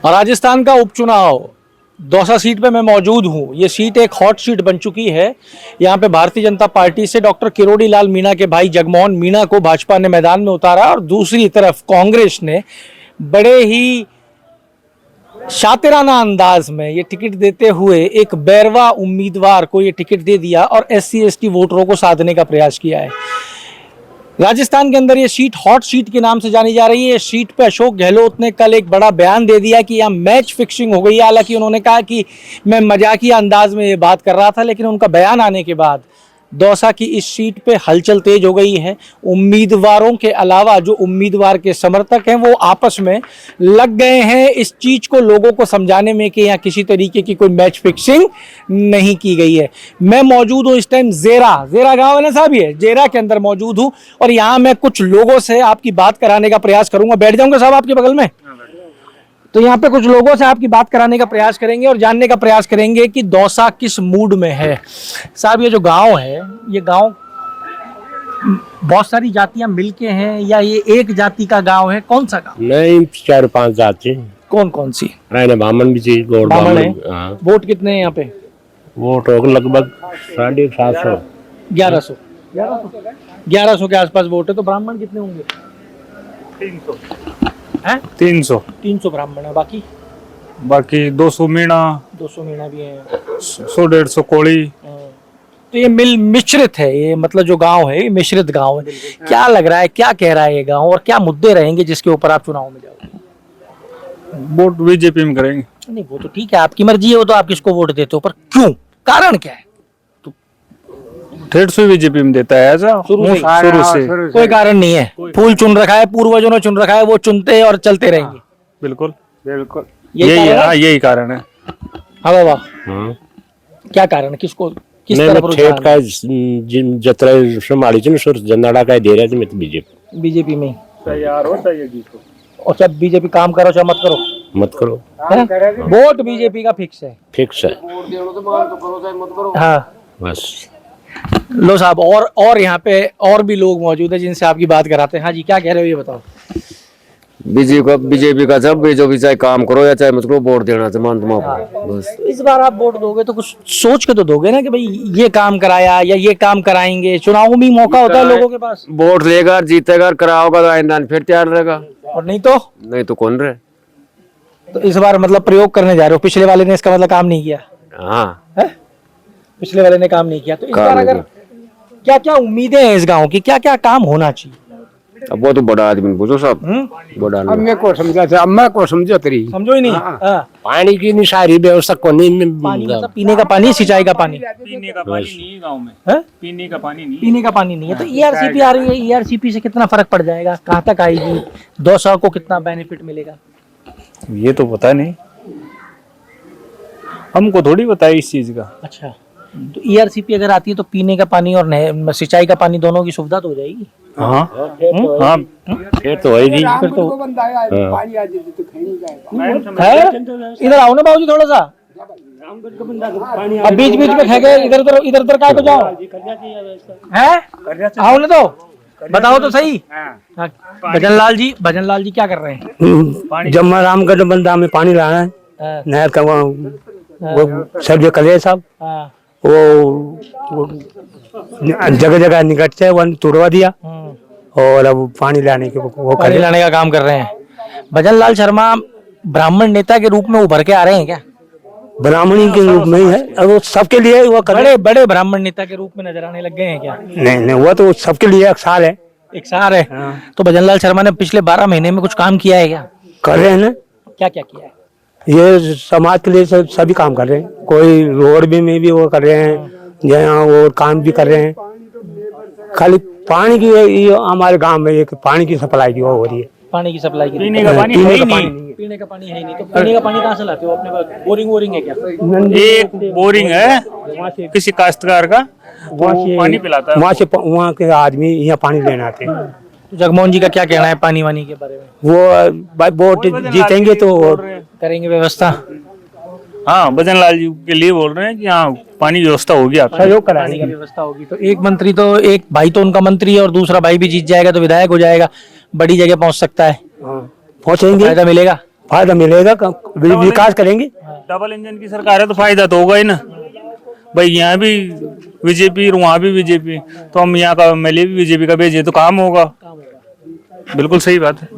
राजस्थान का उपचुनाव दौसा सीट पे मैं मौजूद हूँ। ये सीट एक हॉट सीट बन चुकी है। यहाँ पे भारतीय जनता पार्टी से डॉक्टर किरोड़ी लाल मीणा के भाई जगमोहन मीणा को भाजपा ने मैदान में उतारा और दूसरी तरफ कांग्रेस ने बड़े ही शातिराना अंदाज में ये टिकट देते हुए एक बैरवा उम्मीदवार को ये टिकट दे दिया और SC ST वोटरों को साधने का प्रयास किया है। राजस्थान के अंदर ये सीट हॉट सीट के नाम से जानी जा रही है। इस सीट पे अशोक गहलोत ने कल एक बड़ा बयान दे दिया कि यहाँ मैच फिक्सिंग हो गई है। हालांकि उन्होंने कहा कि मैं मजाकिया अंदाज में ये बात कर रहा था, लेकिन उनका बयान आने के बाद दौसा की इस सीट पे हलचल तेज हो गई है। उम्मीदवारों के अलावा जो उम्मीदवार के समर्थक हैं वो आपस में लग गए हैं इस चीज को लोगों को समझाने में कि यहाँ किसी तरीके की कोई मैच फिक्सिंग नहीं की गई है। मैं मौजूद हूँ इस टाइम जेरा गांव है ना साहब, ये जेरा के अंदर मौजूद हूँ और यहाँ मैं कुछ लोगों से आपकी बात कराने का प्रयास करूंगा। बैठ जाऊंगा साहब आपके बगल में। तो यहाँ पे कुछ लोगों से आपकी बात कराने का प्रयास करेंगे और जानने का प्रयास करेंगे कि दौसा किस मूड में है। साहब ये जो गांव है, ये गांव बहुत सारी जातियां मिलके हैं या ये एक जाति का गांव है? कौन सा गांव? नहीं, 4-5 जाति। कौन कौन सी? रायना बामन भी चाहिए। बामन है। हाँ। वोट कितने हैं यहाँ पे? वोट लगभग 750। 1100 के आसपास वोट है। तो ब्राह्मण कितने होंगे? 300 ब्राह्मण है। बाकी 200 मीणा 200 मीणा भी है। 100-150 कोड़ी। तो ये मिश्रित है। ये मतलब जो गांव है ये मिश्रित गांव है। क्या लग रहा है, क्या कह रहा है ये गांव और क्या मुद्दे रहेंगे जिसके ऊपर आप चुनाव में जाओगे? वोट बीजेपी में करेंगे। नहीं वो तो ठीक है, आपकी मर्जी है, वो तो आप किसको वोट देते हो, पर क्यों, कारण क्या है? 150 बीजेपी में देता है ऐसा शुरू से। कोई कारण नहीं है। फूल चुन रखा है, पूर्वजों ने चुन रखा है, वो चुनते हैं और चलते रहेंगे। बिल्कुल यही कारण है। हाँ बाबा, क्या कारण है? किसको किस नहीं, तरफ ठेठ का जत्रा संभाली थी सुर जंदाड़ा का दे रहे थे। मैं तो बीजेपी में तैयार हो चाहिए। और चाहे बीजेपी काम करो चाहे मत करो, वोट बीजेपी का फिक्स है। हाँ बस। लो साहब, और यहाँ पे और भी लोग मौजूद है जिनसे आपकी बात कराते हैं। हाँ जी, क्या कह रहे हो ये बताओ। बीजेपी का जब जो भी चाहे काम करो या चाहे मत करो, वोट देना बस। तो इस बार आप वोट दोगे तो कुछ सोच के तो दोगे ना कि भाई ये काम कराया या ये काम कराएंगे। चुनाव में मौका होता है लोगों के पास। वोट लेगा, जीतेगा, कराओगा तो आइंदा फिर तैयार रहेगा, और नहीं तो कौन रहे। तो इस बार मतलब प्रयोग करने जा रहे हो। पिछले वाले ने इसका मतलब काम नहीं किया। हाँ, पिछले वाले ने काम नहीं किया। तो इस बार अगर क्या क्या उम्मीदें हैं इस गांव की, क्या क्या काम होना चाहिए? अब वो तो बड़ा आदमी पूछो सब। बड़ा अम्मे को समझो तेरी समझो ही नहीं। पानी की नहीं सारी व्यवस्था को नहीं। पानी मतलब पीने का पानी, सिंचाई का पानी? पीने का पानी नहीं है गाँव में। पीने का पानी नहीं है। तो ERCP आ रही है, ERCP से कितना फर्क पड़ जाएगा, कहाँ तक आएगी, दौसा को कितना बेनिफिट मिलेगा? ये तो पता नहीं, हमको थोड़ी पता है इस चीज का। अच्छा, तो ERCP अगर आती है तो पीने का पानी और सिंचाई का पानी दोनों की सुविधा तो हो जाएगी। हाँ फिर तो होगी। फिर तो इधर आओ ना बाबूजी थोड़ा सा। अब बीच बीच में खा गए, इधर उधर काय को जाओ है। आओ ना, तो बताओ तो सही। भजन लाल जी क्या कर रहे हैं? जम्मा रामगढ़ बंदा में पानी लाना है। नहर का वो सब जो करे साहब, वो जगह जगह निकट से वन तोड़वा दिया और अब पानी लाने के वो पानी लाने का काम कर रहे हैं। भजन लाल शर्मा ब्राह्मण नेता के रूप में उभर के आ रहे हैं क्या? ब्राह्मणी के रूप में ही है, और वो सबके लिए वो बड़े ब्राह्मण नेता के रूप में नजर आने लग गए हैं क्या? नहीं, वो तो सबके लिए एक साल है। तो भजन लाल शर्मा ने पिछले 12 महीने में कुछ काम किया है क्या? कर रहे हैं ना। क्या क्या किया है? ये समाज के लिए सभी काम कर रहे हैं। कोई रोड में भी वो कर रहे हैं, जहाँ वो काम भी कर रहे हैं। खाली पानी की ये हमारे गांव में एक पानी की सप्लाई की वो हो रही है। पानी की सप्लाई की? पीने का पानी है ही नहीं। पीने का पानी है ही नहीं। तो पीने का पानी कहाँ से लाते हो? अपने पास बोरिंग है क्या? एक बोरिंग है किसी काश्तकार का, पानी पिलाता है। वहाँ के आदमी यहाँ पानी लेने आते हैं। तो जगमोहन जी का क्या कहना है पानी वानी के बारे में? वो वोट जीतेंगे तो करेंगे व्यवस्था। हाँ, भजन लाल जी के लिए बोल रहे हैं कि हाँ पानी व्यवस्था होगी, आप सहयोग कराने की व्यवस्था होगी। तो एक भाई तो उनका मंत्री है और दूसरा भाई भी जीत जाएगा तो विधायक हो जाएगा, बड़ी जगह पहुंच सकता है। पहुंचेंगे, फायदा मिलेगा। फायदा मिलेगा, विकास करेंगे। डबल इंजन की सरकार है तो फायदा तो होगा ही ना भाई। यहाँ भी बीजेपी और वहाँ भी बीजेपी, तो हम यहाँ का एमएलए भी बीजेपी का भेजे तो काम होगा। बिल्कुल सही बात है।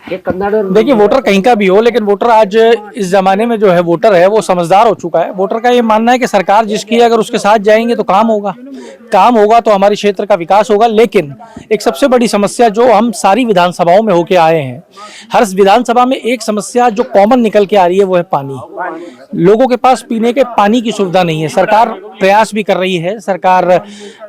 देखिए, वोटर कहीं का भी हो, लेकिन वोटर आज इस जमाने में जो है वोटर है वो समझदार हो चुका है। वोटर का ये मानना है कि सरकार जिसकी है अगर उसके साथ जाएंगे तो काम होगा तो हमारे क्षेत्र का विकास होगा। लेकिन एक सबसे बड़ी समस्या जो हम सारी विधानसभाओं में होके आए हैं, हर विधानसभा में एक समस्या जो कॉमन निकल के आ रही है वो है पानी। लोगों के पास पीने के पानी की सुविधा नहीं है। सरकार प्रयास भी कर रही है, सरकार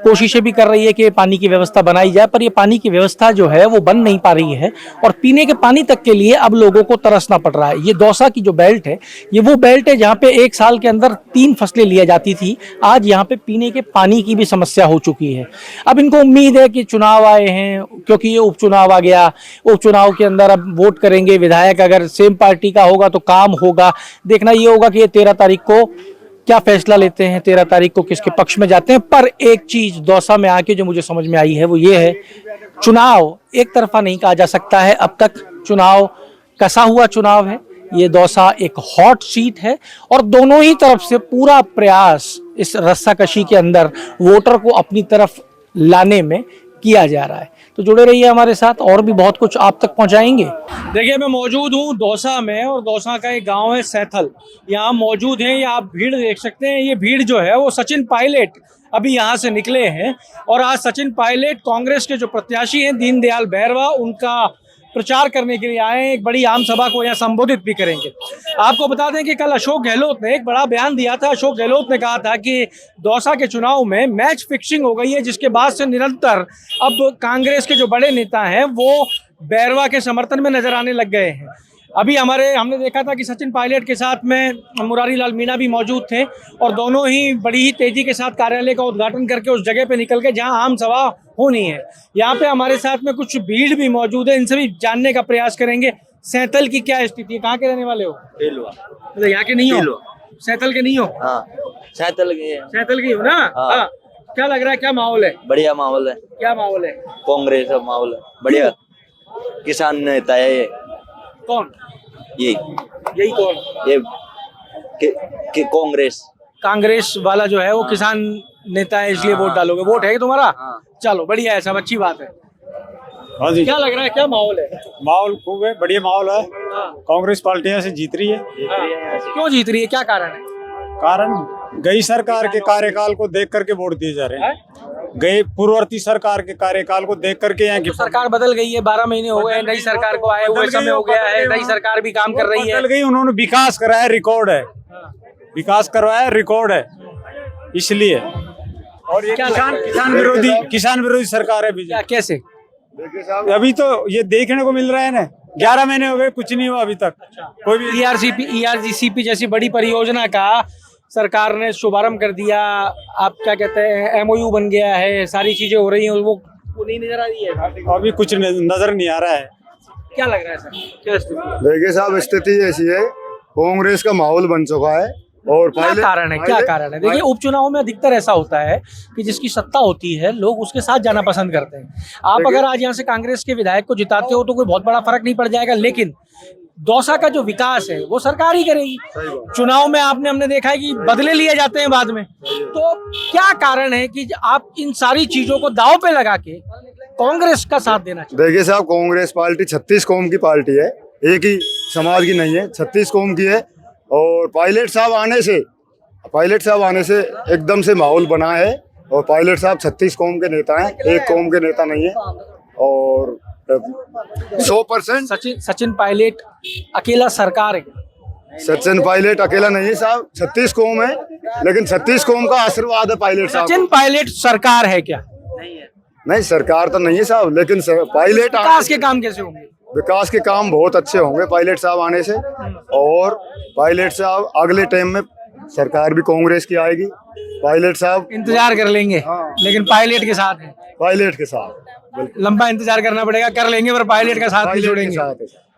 कोशिशें भी कर रही है कि पानी की व्यवस्था बनाई जाए, पर ये पानी की व्यवस्था जो है वो बन नहीं पा रही है और पीने के पानी तक के लिए अब लोगों को तरसना पड़ रहा है। ये दौसा की जो बेल्ट है, ये वो बेल्ट है जहाँ पे एक साल के अंदर 3 फसलें ली जाती थी। आज यहाँ पे पीने के पानी की भी समस्या हो चुकी है। अब इनको उम्मीद है कि चुनाव आए हैं, क्योंकि ये उपचुनाव आ गया, उपचुनाव के अंदर अब वोट करेंगे, विधायक अगर सेम पार्टी का होगा तो काम होगा। देखना ये होगा कि ये 13 तारीख को क्या फैसला लेते हैं, 13 तारीख को किसके पक्ष में जाते हैं। पर एक चीज दौसा में आके जो मुझे समझ में आई है वो ये है, चुनाव एक तरफा नहीं कहा जा सकता है। अब तक चुनाव कसा हुआ चुनाव है। ये दौसा एक हॉट सीट है और दोनों ही तरफ से पूरा प्रयास इस रस्साकशी के अंदर वोटर को अपनी तरफ लाने में किया जा रहा है। तो जुड़े रहिए हमारे साथ, और भी बहुत कुछ आप तक पहुंचाएंगे। देखिए, मैं मौजूद हूं दौसा में और दौसा का एक गांव है सैथल, यहाँ मौजूद हैं। ये आप भीड़ देख सकते हैं। ये भीड़ जो है वो सचिन पायलट अभी यहाँ से निकले हैं और आज सचिन पायलट कांग्रेस के जो प्रत्याशी हैं दीनदयाल बैरवा, उनका प्रचार करने के लिए आए हैं। एक बड़ी आम सभा को यहाँ संबोधित भी करेंगे। आपको बता दें कि कल अशोक गहलोत ने एक बड़ा बयान दिया था। अशोक गहलोत ने कहा था कि दौसा के चुनाव में मैच फिक्सिंग हो गई है, जिसके बाद से निरंतर अब कांग्रेस के जो बड़े नेता हैं वो बैरवा के समर्थन में नजर आने लग गए हैं। अभी हमने देखा था कि सचिन पायलट के साथ में मुरारी लाल मीणा भी मौजूद थे और दोनों ही बड़ी ही तेजी के साथ कार्यालय का उद्घाटन करके उस जगह पे निकल गए जहां आम सभा होनी है। यहाँ पे हमारे साथ में कुछ भीड़ भी मौजूद है, इनसे भी जानने का प्रयास करेंगे सैथल की क्या स्थिति है। कहाँ के रहने वाले हो? तो यहाँ के नहीं हो? सैथल के नहीं हो? हाँ, सैथल की हो ना? हाँ। क्या लग रहा है, क्या माहौल है? बढ़िया माहौल है। क्या माहौल है? कांग्रेस का माहौल है, बढ़िया। किसान नेता है ये। कौन? यही कौन? ये कांग्रेस वाला जो है वो किसान नेता है, इसलिए वोट डालोगे। वोट है तुम्हारा? हाँ। चलो बढ़िया है, सब अच्छी बात है। हाँ जी, क्या लग रहा है, क्या माहौल है? माहौल खूब है, बढ़िया माहौल है। हाँ। कांग्रेस पार्टी यहाँ से जीत रही है। हाँ। क्यों जीत रही है, क्या कारण है? कारण गई सरकार के कार्यकाल को देख करके वोट दिए जा रहे हैं। गए पूर्ववर्ती सरकार के कार्यकाल को देख करके यहाँ की सरकार बदल गई है, 12 महीने हो गए, नई सरकार को आए हुए समय हो गया है, नई सरकार भी काम कर रही है। बदल गई, उन्होंने विकास कराया, रिकॉर्ड है, विकास करवाया, रिकॉर्ड है, इसलिए। और ये किसान विरोधी सरकार है बीजेपी। कैसे? अभी तो ये देखने को मिल रहा है ना, 11 महीने हो गए, कुछ नहीं हुआ अभी तक। कोई भी ERGCP जैसी बड़ी परियोजना का सरकार ने शुभारंभ कर दिया, आप क्या कहते हैं, MOU बन गया है, सारी चीजें हो रही हैं, वो नहीं नजर आ रही है। अभी कुछ नजर नहीं आ रहा है। क्या लग रहा है सर, क्या स्थिति? देखिए साहब, स्थिति ऐसी है, कांग्रेस का माहौल बन चुका है। और क्या कारण है? देखिए, उपचुनाव में अधिकतर ऐसा होता है कि जिसकी सत्ता होती है लोग उसके साथ जाना पसंद करते हैं। आप अगर आज यहाँ से कांग्रेस के विधायक को जिताते हो तो कोई बहुत बड़ा फर्क नहीं पड़ जाएगा, लेकिन दौसा का जो विकास है वो सरकार ही करेगी। चुनाव में हमने देखा है कि बदले लिए जाते हैं बाद में। तो क्या कारण है कि आप इन सारी चीजों को दांव पे लगा के कांग्रेस का साथ देना चाहिए? देखिए साहब, कांग्रेस पार्टी 36 कौम की पार्टी है, एक ही समाज की नहीं है, 36 कौम की है। और पायलट साहब आने से एकदम से माहौल बना है। और पायलट साहब 36 कौम के नेता हैं, एक कौम के नेता नहीं है। और 100% सचिन पायलट अकेला सरकार है? सचिन पायलट अकेला नहीं है साहब, 36 कौम है, लेकिन 36 कौम का आशीर्वाद है पायलट साहब। सचिन पायलट सरकार है क्या? नहीं, सरकार तो नहीं है साहब, लेकिन पायलट विकास के काम कैसे होंगे? विकास के काम बहुत अच्छे होंगे पायलट साहब आने से। और पायलट साहब अगले टाइम में सरकार भी कांग्रेस की आएगी। पायलट साहब इंतजार कर लेंगे। हाँ। लेकिन पायलट के साथ है? पायलट के साथ लंबा इंतजार करना पड़ेगा, कर लेंगे, पर पायलट का साथ नहीं छोड़ेंगे।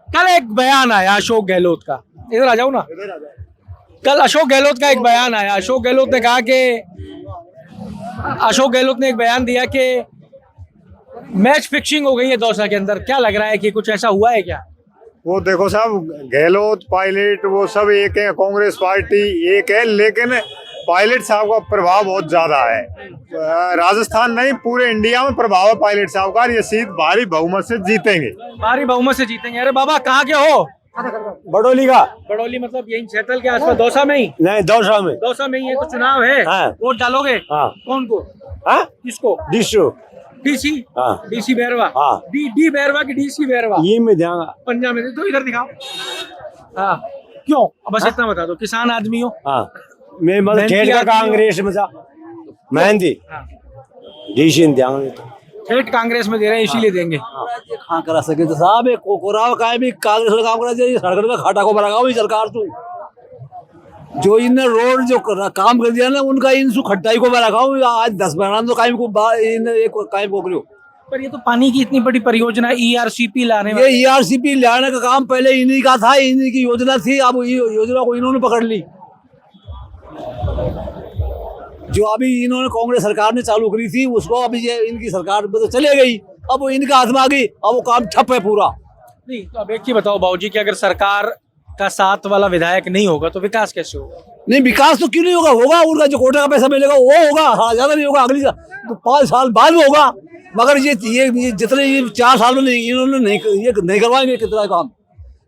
कल एक बयान आया अशोक गहलोत का, इधर आ जाओ ना। कल अशोक गहलोत का एक बयान आया। अशोक गहलोत ने एक बयान दिया कि मैच फिक्सिंग हो गई है दौसा के अंदर। क्या लग रहा है कि कुछ ऐसा हुआ है क्या? वो देखो साहब, गहलोत पायलट वो सब एक है, कांग्रेस पार्टी एक है, लेकिन पायलट साहब का प्रभाव बहुत ज्यादा है। राजस्थान नहीं, पूरे इंडिया में प्रभाव है पायलट साहब का। ये सीट भारी बहुमत से जीतेंगे। भारी बहुमत से जीतेंगे। अरे बाबा कहाँ के हो? बड़ोली का। बड़ौली मतलब यही क्षेत्र के आसपास, दौसा में ही? नहीं, दौसा में। दौसा में ही है। तो चुनाव है, हाँ। वोट डालोगे? हाँ। कौन को? हाँ? किसको? डिशो। डीसी? हाँ। डीसी बैरवा? हाँ। डी बैरवा की डीसी बैरवा? ये में ध्यान। पंजाब में तो इधर दिखाओ। हाँ, क्यों? बस इतना बता दो, किसान आदमी हो? हाँ, मैं मतलब मेहनती खेत का आदमी हो? कांग्रेस में था, मेहंदी हाँ। डीसी ध्यान तो ठेठ कांग्रेस में दे रहे हैं, इसीलिए देंगे। हाँ करा सके तो साहब एक कोराव का भी कांग्रेस का काम करा चाहिए। सड़क में खाटा को बनाओ भी सरकार तू जो इनने रोड जो काम कर दिया ना उनका इनसु खट्टाई को बनाओ। आज 10 महीना तो कायम को एक कायम को करो। पर ये तो पानी की इतनी बड़ी परियोजना ईआरसीपी लाने ये ईआरसीपी लाने का काम पहले इन्हीं का था, इन्हीं की योजना थी। अब ये योजना को इन्होंने पकड़ ली जो अभी इन्होंने कांग्रेस सरकार ने चालू करी थी उसको। अभी ये इनकी सरकार तो चले गई, अब वो इनका हाथ में आ गई, अब वो काम ठप है पूरा। नहीं तो अब एक ही बताओ बाबूजी कि अगर सरकार का साथ वाला विधायक नहीं होगा तो विकास कैसे होगा? नहीं विकास तो क्यों नहीं होगा, होगा। उनका जो कोटा का पैसा मिलेगा वो होगा। हाँ ज्यादा नहीं होगा, अगली तो 5 साल बाद में होगा। मगर ये जितने ये 4 साल में नहीं इन्होंने नहीं करवाएंगे कितना काम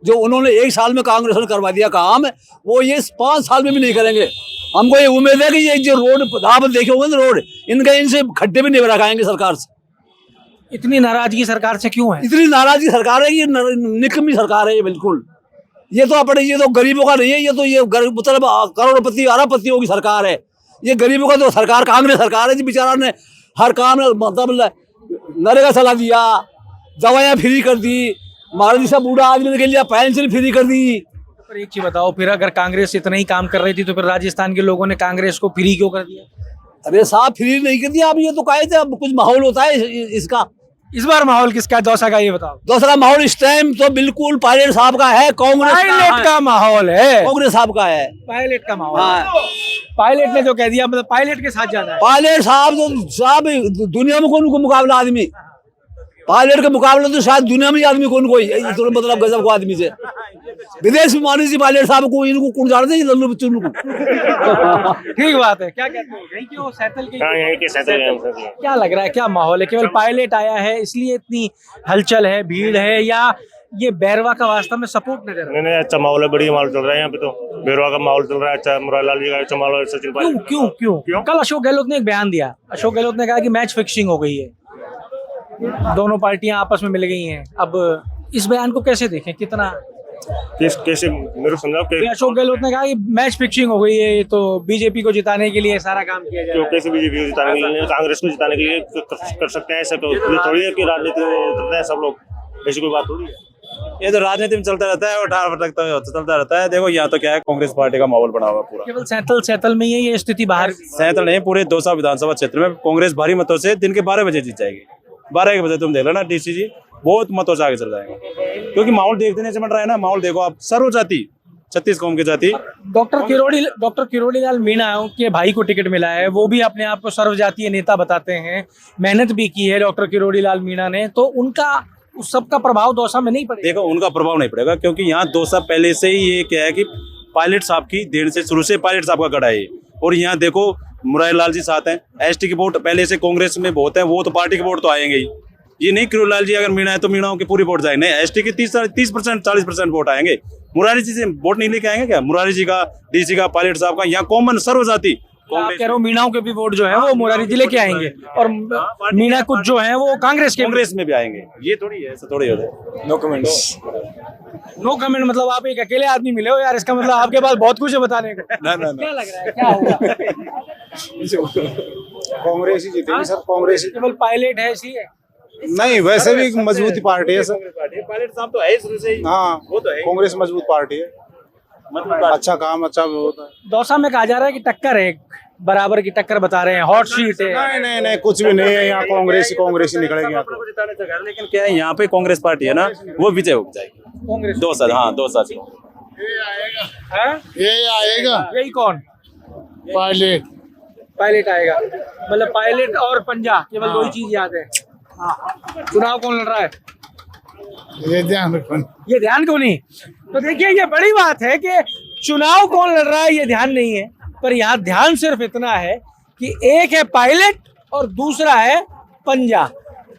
जो उन्होंने 1 साल में कांग्रेस ने करवा दिया काम वो ये 5 साल में भी नहीं करेंगे। हमको ये उम्मीद है कि ये जो रोड आप देखे होंगे ना रोड इनका इनसे खड्डे भी नहीं रखाएंगे सरकार से। इतनी नाराजगी सरकार से क्यों है? इतनी नाराजगी सरकार है, ये निकम्मी सरकार है ये बिल्कुल। ये तो अपने ये तो गरीबों का नहीं है, ये तो ये मतलब करोड़पति अरबपतियों की सरकार है। ये गरीबों का तो सरकार कांग्रेस सरकार है जी। बेचारा ने हर काम मतलब नरेगा चला दिया, दवाइयाँ फ्री कर दी, हमारे जैसा बूढ़ा आदमी के लिए पेंशन फ्री कर दी। पर एक चीज बताओ, फिर अगर कांग्रेस इतना ही काम कर रही थी तो फिर राजस्थान के लोगों ने कांग्रेस को फ्री क्यों कर दिया? अरे साहब फ्री नहीं कर दिया। अब ये तो कहे थे अब कुछ माहौल होता है इसका। इस बार माहौल किसका है दौसा का, ये बताओ। दूसरा माहौल इस टाइम तो बिल्कुल पायलट साहब का है, कांग्रेस पायलट का माहौल है। कांग्रेस साहब का है, पायलट का माहौल। हाँ। पायलट ने जो कह दिया मतलब पायलट के साथ जाना है। पायलट साहब तो साहब दुनिया में कौन को मुकाबला आदमी, पायलट के मुकाबले तो शायद दुनिया में आदमी कौन कोई तो मतलब गजब को आदमी से विदेश में मानी थी पायलट साहब को, इनको कौन जानते हैं लल्लू बच्चों को। ठीक बात है। क्या कहते हो, यही क्यों सैतल के क्या लग रहा है, क्या माहौल है? केवल पायलट आया है इसलिए इतनी हलचल है, भीड़ है, या ये बैरवा का वास्तव में सपोर्ट नजर आ रहा है? नहीं, अच्छा माहौल है, बढ़िया माहौल चल रहा है यहाँ पे तो। बैरवा का माहौल चल रहा है अच्छा, मुरारीलाल जी का अच्छा माहौल है, सचिन भाई। क्यों? कल अशोक गहलोत ने एक बयान दिया। अशोक गहलोत ने कहा कि मैच फिक्सिंग हो गई है, दोनों पार्टियां आपस में मिल गई हैं। अब इस बयान को कैसे देखें, कितना कैसे मेरे को समझाओ कि अशोक गहलोत ने कहा कि मैच फिक्सिंग हो गई है तो बीजेपी को जिताने के लिए सारा काम किया जा रहा है। कैसे बीजेपी को जिताने के लिए, कांग्रेस को जिताने के लिए कर सकते हैं ऐसा? तो थोड़ी है कि राजनीति में उतरते हैं सब लोग, ऐसी कोई बात थोड़ी है। ये तो राजनीति में चलता रहता है और 18 तक तो चलता रहता है। देखो यहाँ तो क्या है, कांग्रेस पार्टी का माहौल बना हुआ पूरा। केवल सैतल में ही है ये स्थिति? बाहर सैतल नहीं, पूरे दौसा विधानसभा क्षेत्र में कांग्रेस भारी मतों से दिन के 12 बजे जीत जाएगी। 12 बजे तुम देख लो ना, डीसी जी बहुत मतों से आगे चल जाएंगे, क्योंकि माहौल देखते नहीं चमट रहा है ना। माहौल देखो आप, सर्व जाति 36 कौम की जाति। डॉक्टर किरोड़ी लाल मीणा के भाई को टिकट मिला है, वो भी अपने आप को सर्वजातीय नेता बताते हैं, मेहनत भी की है डॉक्टर किरोड़ी लाल मीणा ने, तो उनका उस सबका प्रभाव दौसा में नहीं पड़ेगा? देखो उनका प्रभाव नहीं पड़ेगा, क्योंकि यहाँ दौसा पहले से ही ये क्या है कि पायलट साहब की देर से शुरू से पायलट साहब का गढ़ा है। और यहाँ देखो मुरारीलाल जी साथ हैं, एसटी के वोट पहले से कांग्रेस में बहुत है, वो तो पार्टी के वोट तो आएंगे ही। ये नहीं किरोड़ी लाल जी अगर मीणा है तो मीणाओं की पूरी वोट जाएंगे, नहीं एसटी के 30% 40% वोट आएंगे। मुरारी जी से वोट नहीं लेके आएंगे क्या? मुरारी जी का, डीसी का, पायलट साहब का, यहाँ कॉमन सर्वजाति। आप कह रहे हो मीणाओं के भी वोट जो है वो मुरारी जी लेके आएंगे और मीणा कुछ जो है वो कांग्रेस में भी आएंगे। ये थोड़ी है, ऐसा थोड़ी होता है। No comments. नो कमेंट मतलब आप एक अकेले आदमी मिले हो यार, इसका मतलब आपके पास बहुत कुछ है बताने को। ना। क्या लग रहा है, क्या होगा? कांग्रेस ही जीतेगी सर, कांग्रेस। केवल पायलट है इसलिए? नहीं, वैसे भी मजबूती पार्टी है सर। पायलट साहब तो है शुरू से ही। हाँ, वो तो है, कांग्रेस मजबूत पार्टी है, अच्छा काम अच्छा होता है। दौसा में कहा जा रहा है कि टक्कर है, बराबर की टक्कर बता रहे हैं, हॉट सीट है। नहीं, कुछ भी नहीं है यहाँ, कांग्रेस ही निकलेगी यहाँ पे। लेकिन क्या है, यहाँ पे कांग्रेस पार्टी है ना, वो विजय हो जाएगी। 2 साल, हाँ 2 साल ये आएगा। यही कौन? पायलट आएगा, मतलब पायलट और पंजा, केवल 2 ही चीज याद है। चुनाव कौन लड़ रहा है? ये ध्यान रखो। ये ध्यान क्यों नहीं? तो देखिए ये बड़ी बात है कि चुनाव कौन लड़ रहा है ये ध्यान नहीं है, पर यहाँ ध्यान सिर्फ इतना है कि एक है पायलट और दूसरा है पंजा।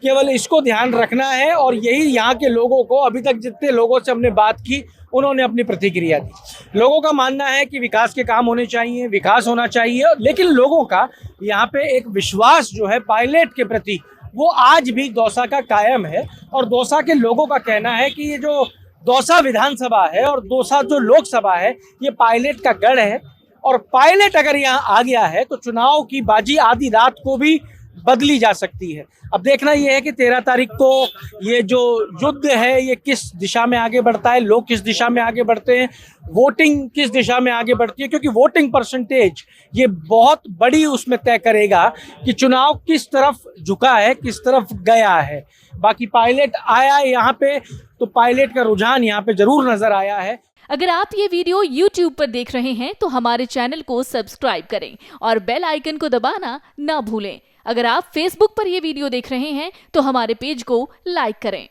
केवल इसको ध्यान रखना है और यही यहाँ के लोगों को, अभी तक जितने लोगों से हमने बात की उन्होंने अपनी प्रतिक्रिया दी। लोगों का मानना है कि विकास के काम होने चाहिए, विकास होना चाहिए, लेकिन लोगों का यहाँ पे एक विश्वास जो है पायलट के प्रति वो आज भी दौसा का कायम है। और दौसा के लोगों का कहना है कि ये जो दौसा विधानसभा है और दौसा जो लोकसभा है ये पायलट का गढ़ है, और पायलट अगर यहाँ आ गया है तो चुनाव की बाजी आधी रात को भी बदली जा सकती है। अब देखना यह है कि 13 तारीख को ये जो युद्ध है ये किस दिशा में आगे बढ़ता है, लोग किस दिशा में आगे बढ़ते हैं, वोटिंग किस दिशा में आगे बढ़ती है, क्योंकि वोटिंग परसेंटेज ये बहुत बड़ी उसमें तय करेगा कि चुनाव किस तरफ झुका है, किस तरफ गया है। बाकी पायलट आया है यहाँ पे, तो पायलट का रुझान यहाँ पे जरूर नजर आया है। अगर आप ये वीडियो YouTube पर देख रहे हैं तो हमारे चैनल को सब्सक्राइब करें और बेल आइकन को दबाना ना भूलें। अगर आप Facebook पर ये वीडियो देख रहे हैं तो हमारे पेज को लाइक करें।